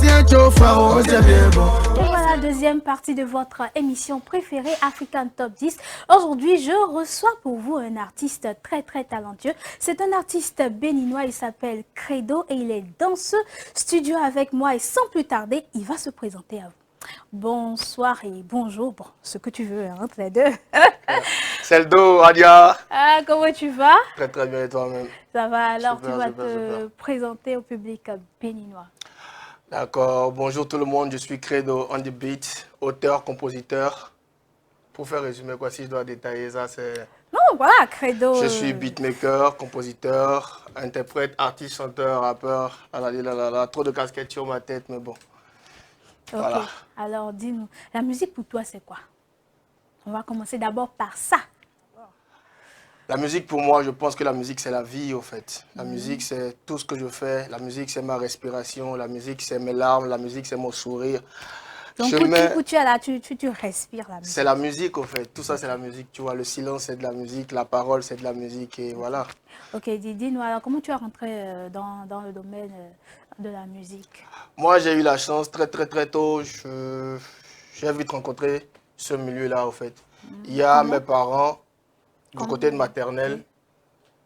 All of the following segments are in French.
Et voilà, deuxième partie de votre émission préférée, African Top 10. Aujourd'hui, je reçois pour vous un artiste très talentueux. C'est un artiste béninois, il s'appelle Credo et il est dans ce studio avec moi. Et sans plus tarder, il va se présenter à vous. Bonsoir et bonjour, bon, ce que tu veux, entre les deux. Seldo, Adia. Ah, comment tu vas? Très bien, et toi-même? Ça va, alors Super, tu vas super, te super. présenter au public béninois. D'accord, bonjour tout le monde, je suis Credo on the beat, auteur, compositeur. Pour faire résumer, quoi, si je dois détailler ça, c'est... Non, voilà, Credo. Je suis beatmaker, compositeur, interprète, artiste, chanteur, rappeur. Trop de casquettes sur ma tête, mais bon. Ok, Voilà. alors dis-nous, la musique pour toi c'est quoi? On va commencer d'abord par ça. La musique pour moi, je pense que la musique c'est la vie au fait. La musique c'est tout ce que je fais. La musique c'est ma respiration. La musique c'est mes larmes. La musique c'est mon sourire. Donc où tu es là, tu respires la musique. C'est la musique au fait. Tout ça c'est la musique. Tu vois, le silence c'est de la musique. La parole c'est de la musique et voilà. Ok, dis-nous alors comment tu es rentré dans le domaine de la musique? Moi j'ai eu la chance très tôt. J'ai vite rencontré ce milieu-là au fait. Il y a Comment? mes parents du Comment? côté de maternelle.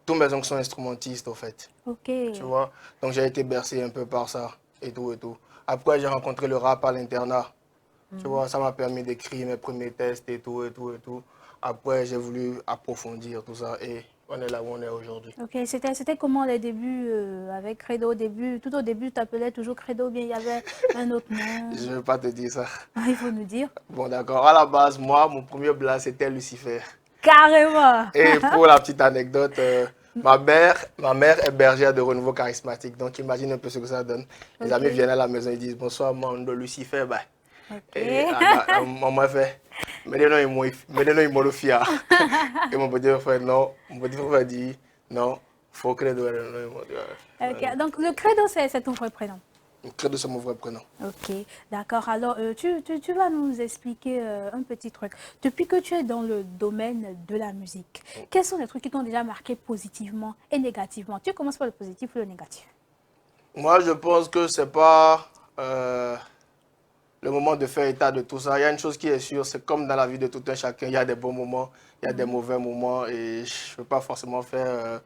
Tous mes oncles sont instrumentistes, au fait. Ok. Tu vois? Donc, j'ai été bercé un peu par ça et tout et tout. Après, j'ai rencontré le rap à l'internat. Tu vois, ça m'a permis d'écrire mes premiers tests et tout et tout et tout. Après, j'ai voulu approfondir tout ça et on est là où on est aujourd'hui. Ok, c'était comment les débuts avec Credo? Tout au début, tu t'appelais toujours Credo, ou bien il y avait un autre nom? Je ne vais pas te dire ça. Il faut nous dire. Bon, d'accord. À la base, moi, mon premier blaze, c'était Lucifer. Carrément. Et pour la petite anecdote, ma mère est bergère de renouveau charismatique. Donc, imagine un peu ce que ça donne. Les amis viennent à la maison et disent bonsoir, mon de Lucifer. Bah. Ok. Et maman fait, mais non, il m'a le fier. Et mon petit frère, non. Mon petit frère dit, non, faut que les deux. Ok, donc le Credo, c'est ton vrai prénom. Credo, c'est mon vrai prénom. Ok, d'accord. Alors, tu vas nous expliquer un petit truc. Depuis que tu es dans le domaine de la musique, quels sont les trucs qui t'ont déjà marqué positivement et négativement? Tu commences par le positif ou le négatif? Moi, je pense que c'est pas le moment de faire état de tout ça. Il y a une chose qui est sûre, c'est comme dans la vie de tout un chacun, il y a des bons moments, il y a des mauvais moments et je ne veux pas forcément faire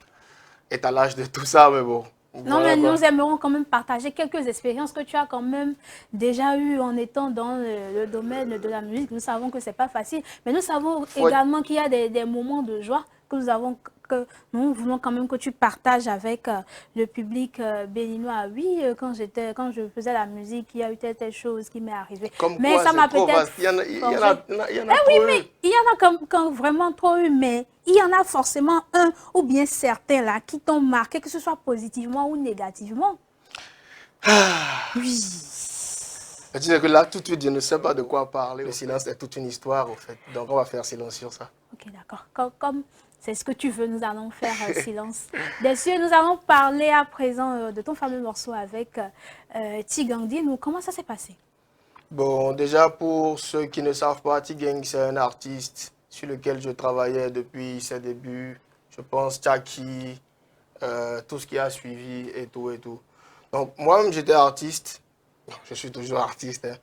étalage de tout ça, mais bon. Non, Voilà mais quoi. nous aimerons quand même partager quelques expériences que tu as quand même déjà eues en étant dans le domaine de la musique. Nous savons que ce n'est pas facile, mais nous savons également qu'il y a des moments de joie que nous voulons quand même que tu partages avec le public béninois. Oui, quand je faisais la musique, il y a eu telle chose qui m'est arrivée. Comme Mais quoi, ça m'a c'est trop peut-être vaste. Il y en a oui, trop mais eu. il y en a quand vraiment trop eu, mais il y en a forcément un ou bien certains là qui t'ont marqué, que ce soit positivement ou négativement. Oui. Tu sais que là, tout de suite, je ne sais pas de quoi parler. Le silence est toute une histoire, au fait. Donc, on va faire silence sur ça. Ok, d'accord. Comme c'est ce que tu veux, nous allons faire silence. Bien sûr, nous allons parler à présent de ton fameux morceau avec Tigandi. Comment ça s'est passé? Bon, déjà, pour ceux qui ne savent pas, T-Gang, c'est un artiste sur lequel je travaillais depuis ses débuts. Je pense, Chaki, tout ce qui a suivi et tout et tout. Donc, moi-même, j'étais artiste. Je suis toujours artiste, hein.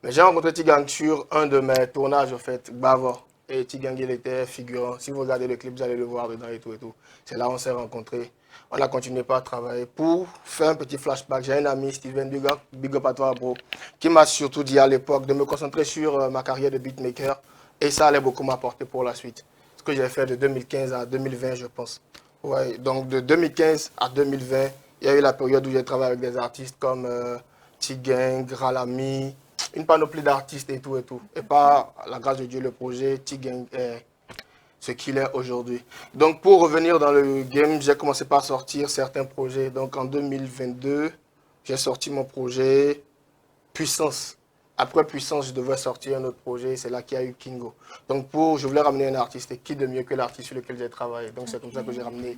Mais j'ai rencontré T-Gang sur un de mes tournages, en fait, Bava. Et T-Gang, il était figurant. Si vous regardez le clip, vous allez le voir dedans et tout et tout. C'est là où on s'est rencontrés. On a continué par travailler. Pour faire un petit flashback, j'ai un ami, Steven Duga, big up à toi, bro, qui m'a surtout dit à l'époque de me concentrer sur ma carrière de beatmaker. Et ça allait beaucoup m'apporter pour la suite. Ce que j'ai fait de 2015 à 2020, je pense. Ouais, donc de 2015 à 2020, il y a eu la période où j'ai travaillé avec des artistes comme T-Gang, Ralami, une panoplie d'artistes et tout et tout. Et par la grâce de Dieu, le projet T-Gang est ce qu'il est aujourd'hui. Donc pour revenir dans le game, j'ai commencé par sortir certains projets. Donc en 2022, j'ai sorti mon projet Puissance. Après Puissance, je devais sortir un autre projet, c'est là qu'il y a eu Kingo. Donc je voulais ramener un artiste, et qui de mieux que l'artiste sur lequel j'ai travaillé. Donc c'est comme ça que j'ai ramené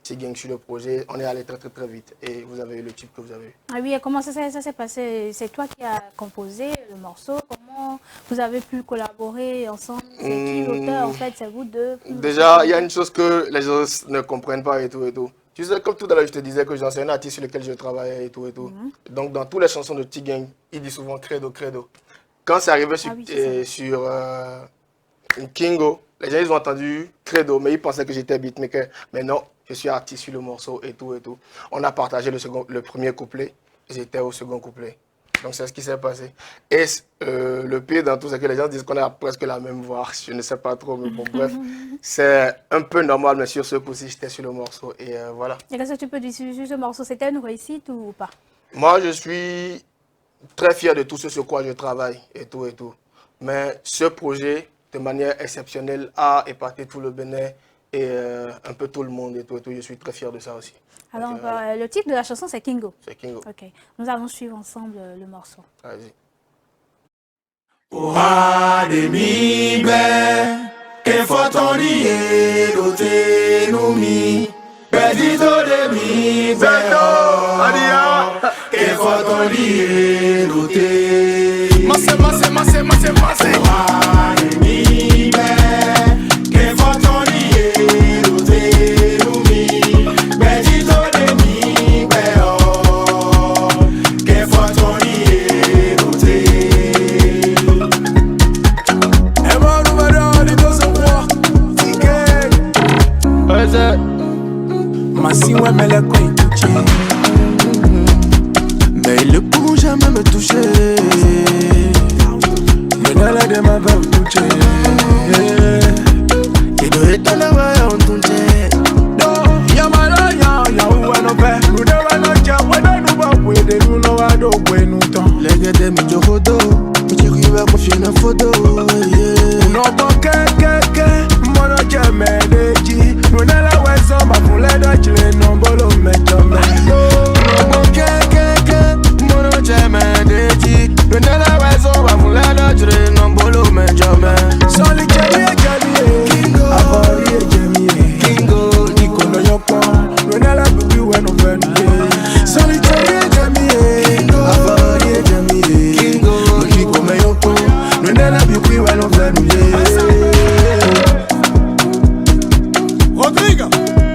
T-Gang sur le projet. On est allé très vite et vous avez eu le type que vous avez eu. Ah oui, et comment ça s'est passé? C'est toi qui as composé le morceau? Comment vous avez pu collaborer ensemble? C'est qui l'auteur en fait? C'est vous deux? Déjà, il y a une chose que les gens ne comprennent pas et tout et tout. Tu sais, comme tout à l'heure, je te disais que c'est un artiste sur lequel je travaillais et tout et tout. Donc, dans toutes les chansons de T-Gang, il dit souvent credo, credo. Quand c'est arrivé sur, Kingo, les gens ils ont entendu credo, mais ils pensaient que j'étais beatmaker. Mais non, je suis artiste sur le morceau et tout et tout. On a partagé le premier couplet, j'étais au second couplet. Donc c'est ce qui s'est passé. Et le pire dans tout, c'est que les gens disent qu'on a presque la même voix. Je ne sais pas trop, mais bon, bref. C'est un peu normal, mais sur ce coup-ci, j'étais sur le morceau. Et voilà. Et qu'est-ce que tu peux dire sur ce morceau? C'était une réussite ou pas? Moi, je suis très fier de tout ce sur quoi je travaille et tout et tout. Mais ce projet, de manière exceptionnelle, a épaté tout le Bénin et un peu tout le monde et tout et tout. Je suis très fier de ça aussi. Alors, le titre de la chanson, c'est Kingo. C'est Kingo. Ok. Nous allons suivre ensemble le morceau. Vas-y. Oha de mi be, que fotoni e dote no mi, pedito de mi be, que fotoni e dote. Mase. Oha de mi be, que fotoni e dote no mi, pedito de mi be, que fotoni e dote. Massi ouais mais les coins touchés. Mais ils ne pourront jamais me toucher. Mais dans la de ma va me toucher. Et de étonner ouais on touche. Ya malaya ya ouwa no pe. Nous devons nous dire ouais nous va pouvoir de nous no va do ouais nous temps. Les gars de mi jokodo. Mi tu qui va confier une photo. Non bon que mono jamais deji. Nous n'a la ouais ça va pour les deux non bolo mettre mais. Non bon que mono jamais deji. Nous n'a la ouais ça va pour les deux non bolo mettre mais. Soli Kingo, Avori Kingo, Nico no yoko. Nous n'a la bubu ouais non ben. Soli Kingo, Avori Kingo, Nico me yoko. Nous n'a la bubu ouais non ben. Rodrigue,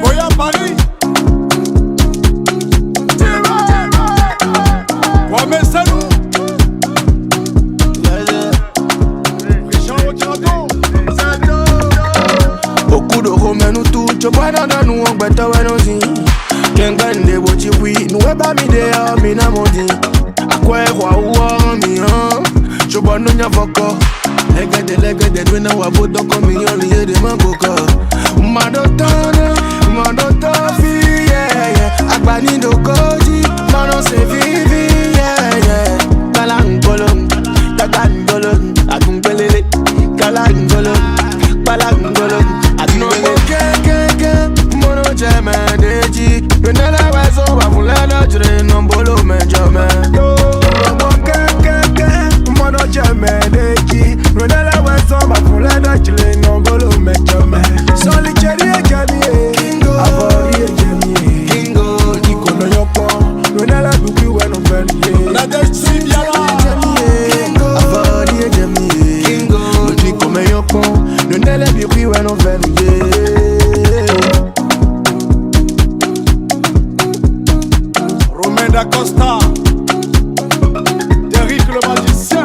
voyons Paris. Kwame Salou. Richard Otiato. Beaucoup de Romains nous tout. Tu vois dans nous on bête ouais nous y. Kengan de bochi oui. Nous est pas mis dehors mais n'a mon dit. À quoi est roi ou en mi hein. Je vois nous n'y a pas encore. Legede dwina wabodo komi yoli de mangoka. Madota fi yeah. Agbani do koji, mano se vivi yeah. Kalangolong, takangolong, agumbelele. Kalangolong, palangolong, agumbelele. Mono jeme deji, benela wazo wafula dojre nombolo menjome. Mono jeme deji, benela wazo wafula dojre nombolo menjome. Soli cheri jamie, Kingo, Avori jamie, Kingo, Nico no yoko, benela bubi weno benye. Nade sibiala, Kingo, Avori jamie, Kingo, Nico me yoko, benela bubi weno benye. Romain Dacosta, Derrick le magicien.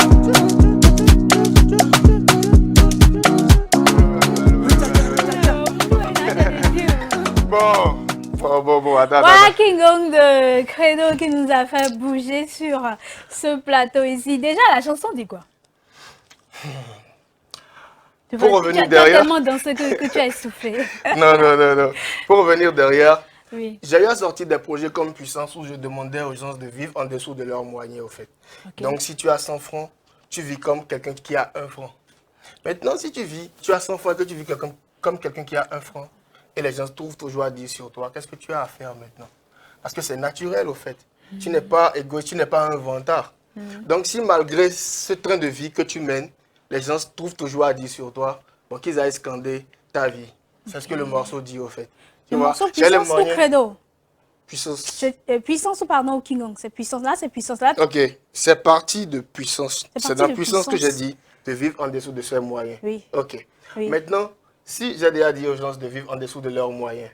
Bon, attends. Voilà King Kong de Credo qui nous a fait bouger sur ce plateau ici. Déjà, la chanson dit quoi? Pour revenir derrière. Tellement dans ce que tu as essoufflé. Non. Pour revenir derrière, oui. J'ai eu sorti des projets comme Puissance où je demandais aux gens de vivre en dessous de leurs moyens, au fait. Okay. Donc, si tu as 100 francs, tu vis comme quelqu'un qui a 1 franc. Maintenant, si tu as 100 francs et que tu vis comme quelqu'un qui a 1 franc, et les gens trouvent toujours à dire sur toi, qu'est-ce que tu as à faire maintenant? Parce que c'est naturel, au fait. Tu n'es pas égoïste, tu n'es pas un vantard. Donc, si malgré ce train de vie que tu mènes, les gens trouvent toujours à dire sur toi, bon, qu'ils aillent scander ta vie. C'est ce que le morceau dit, au fait. Le morceau Puissance ou Credo? Puissance ou pardon, King Kong? C'est Puissance là, c'est Puissance là? Ok, c'est parti de Puissance. C'est dans Puissance que j'ai dit de vivre en dessous de ses moyens. Oui. Ok. Oui. Maintenant, si j'ai déjà dit aux gens de vivre en dessous de leurs moyens,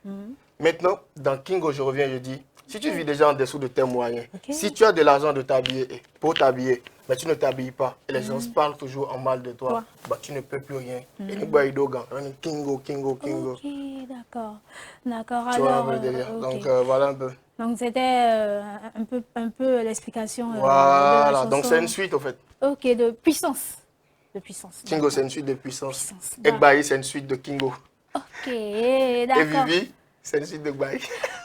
Maintenant, dans Kingo, je reviens, je dis, si tu vis déjà en dessous de tes moyens, Ok. si tu as de l'argent de t'habiller, pour t'habiller, mais tu ne t'habilles pas, et les gens parlent toujours en mal de toi, bah, tu ne peux plus rien. Et nous, bah, Kingo, Kingo, Kingo. Ok, d'accord. D'accord, Tu vois un alors, peu le délire. ok. Donc, voilà un peu. Donc, c'était un peu l'explication de la Voilà, donc chanson. c'est une suite, au fait. Ok, de puissance. De puissance. Kingo, c'est une suite de puissance. Puissance, Egbaï, c'est une suite de Kingo. Ok, Et d'accord. Vivi, c'est une suite de Egbaï.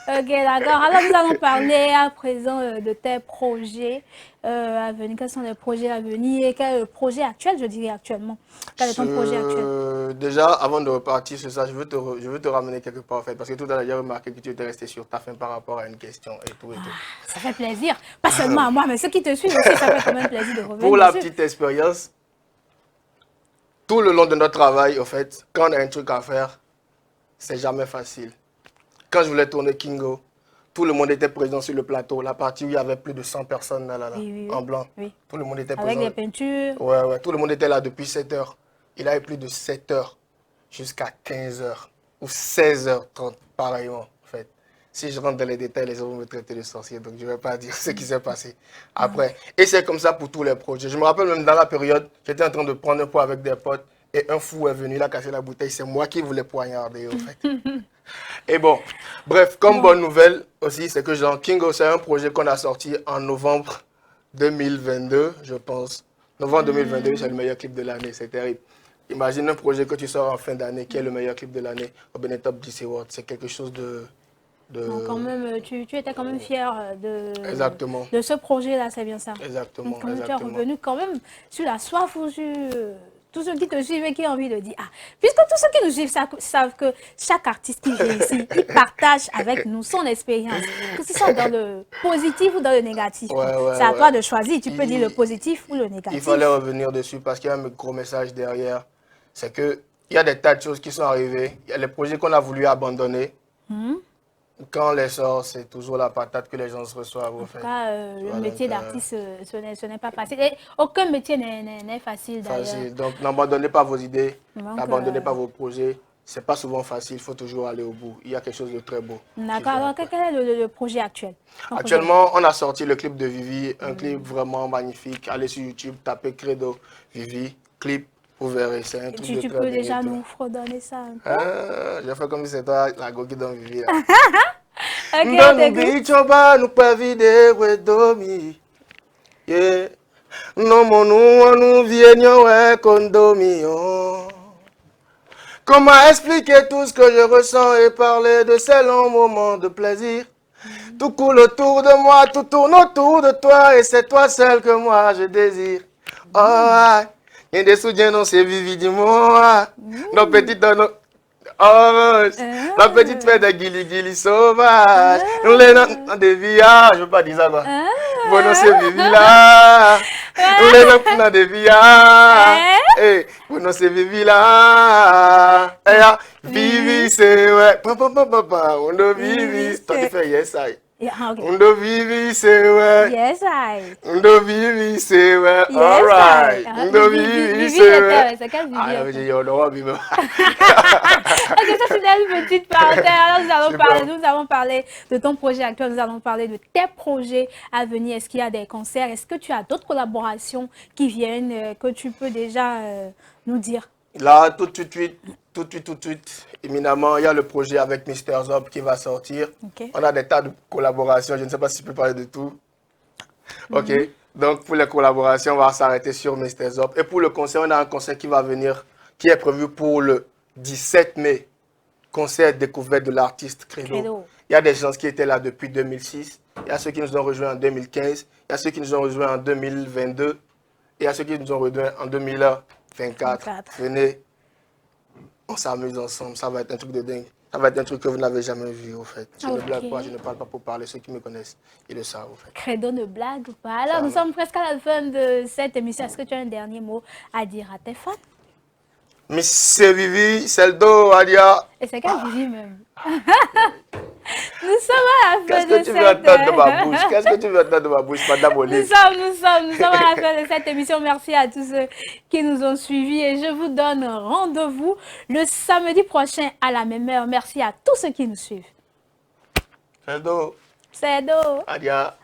Ok, d'accord. Alors, nous allons parler à présent de tes projets à venir. Quels sont les projets à venir et quel est le projet actuel, je dirais actuellement? Quel est ton projet actuel? Déjà, avant de repartir sur ça, je veux te ramener quelque part, en fait, parce que tout à l'heure, j'ai remarqué que tu étais resté sur ta fin par rapport à une question et tout et tout. Ça fait plaisir. Pas seulement à moi, mais ceux qui te suivent aussi, ça fait quand même plaisir de revenir Pour la dessus. petite expérience, tout le long de notre travail, en fait, quand on a un truc à faire, c'est jamais facile. Quand je voulais tourner Kingo, tout le monde était présent sur le plateau. La partie où il y avait plus de 100 personnes là, Oui, en blanc. oui. Tout le monde était Avec présent. les peintures. Ouais, tout le monde était là depuis 7 heures. Il avait plus de 7 heures jusqu'à 15 heures ou 16h30, pareillement, en fait. Si je rentre dans les détails, les gens vont me traiter de sorcier, donc je ne vais pas dire ce qui s'est passé après. Et c'est comme ça pour tous les projets. Je me rappelle même dans la période, j'étais en train de prendre un pot avec des potes et un fou est venu, il a cassé la bouteille. C'est moi qui voulais poignarder, en fait. Et bon, bref, comme bonne nouvelle aussi, c'est que Jean Kingo, c'est un projet qu'on a sorti en novembre 2022, je pense. Novembre 2022, c'est le meilleur clip de l'année, c'est terrible. Imagine un projet que tu sors en fin d'année, qui est le meilleur clip de l'année au Benetop 10 Awards. C'est quelque chose de... Donc, quand même, tu étais quand même fier Exactement. de ce projet-là, c'est bien ça. Exactement, Donc, quand même, tu es exactement. revenu quand même sur la soif ou sur tous ceux qui te suivent et qui ont envie de dire, ah, puisque tous ceux qui nous suivent savent que chaque artiste qui vient ici, il partage avec nous son expérience, que ce soit dans le positif ou dans le négatif. C'est à toi de choisir, tu peux dire le positif ou le négatif. Il fallait revenir dessus parce qu'il y a un gros message derrière. C'est qu'il y a des tas de choses qui sont arrivées. Il y a les projets qu'on a voulu abandonner. Quand on les sort, c'est toujours la patate que les gens se reçoivent. En tout cas, le métier d'artiste, ce n'est pas facile. Et aucun métier n'est facile d'ailleurs. Donc, n'abandonnez pas vos idées, n'abandonnez pas vos projets. Ce n'est pas souvent facile, il faut toujours aller au bout. Il y a quelque chose de très beau. D'accord, alors quel est le projet actuel? Actuellement, on a sorti le clip de Vivi, un clip vraiment magnifique. Allez sur YouTube, tapez Credo Vivi, clip, vous verrez. C'est un truc de Tu peux déjà nous fredonner ça un peu? Je fais comme si c'était toi la go qui donne Vivi là. Ok, Nous bichoba, nous pas vider, ouais, domi. Yeah. Non, mon nous viennent, ouais, condomio. Comment expliquer tout ce que je ressens et parler de ces longs moments de plaisir? Tout coule autour de moi, tout tourne autour de toi et c'est toi seul que moi je désire. Oh, il y a des soutiens dans ces vivis du monde. Nos petites oranges, la petite fête de guili sauvage. Nous les dans des villages, je veux pas dire ça quoi. Bon, non, c'est vivi là. Nous les dans des villages. Eh, bon, non, c'est vivi là. Vivi, c'est ouais. Papa, on doit vivi. Toi, tu fais yes, I. On doit vivi, c'est ouais. Yes, I. On doit vivi, c'est ouais. All right. On doit vivi, c'est ouais. C'est quel Vivi? Ah, j'ai on doit vivre. Ok, ça c'est une petite parenthèse. Alors, nous allons parler de ton projet actuel, nous allons parler de tes projets à venir. Est-ce qu'il y a des concerts? Est-ce que tu as d'autres collaborations qui viennent que tu peux déjà nous dire? Là, tout de suite, éminemment, il y a le projet avec Mr. Zop qui va sortir. Okay. On a des tas de collaborations, je ne sais pas si je peux parler de tout. Ok, donc pour les collaborations, on va s'arrêter sur Mr. Zop. Et pour le concert, on a un concert qui va venir, qui est prévu pour le 17 mai. Concert découverte de l'artiste Credo. Il y a des gens qui étaient là depuis 2006. Il y a ceux qui nous ont rejoints en 2015. Il y a ceux qui nous ont rejoints en 2022. Et il y a ceux qui nous ont rejoints en 2024. Venez, on s'amuse ensemble. Ça va être un truc de dingue. Ça va être un truc que vous n'avez jamais vu, au fait. Je ne blague pas, je ne parle pas pour parler. Ceux qui me connaissent, ils le savent, au fait. Credo ne blague pas. Alors, nous sommes presque à la fin de cette émission. Est-ce que tu as un dernier mot à dire à tes fans? Miss Vivi, Seldo, Adia. Et c'est quel Vivi même? Nous sommes à la fin de cette... Qu'est-ce que tu veux entendre de ma bouche? Qu'est-ce que tu veux entendre de ma bouche, Madame Olive? Nous sommes à la fin de cette émission. Merci à tous ceux qui nous ont suivis et je vous donne rendez-vous le samedi prochain à la même heure. Merci à tous ceux qui nous suivent. C'est do. C'est do. Adia.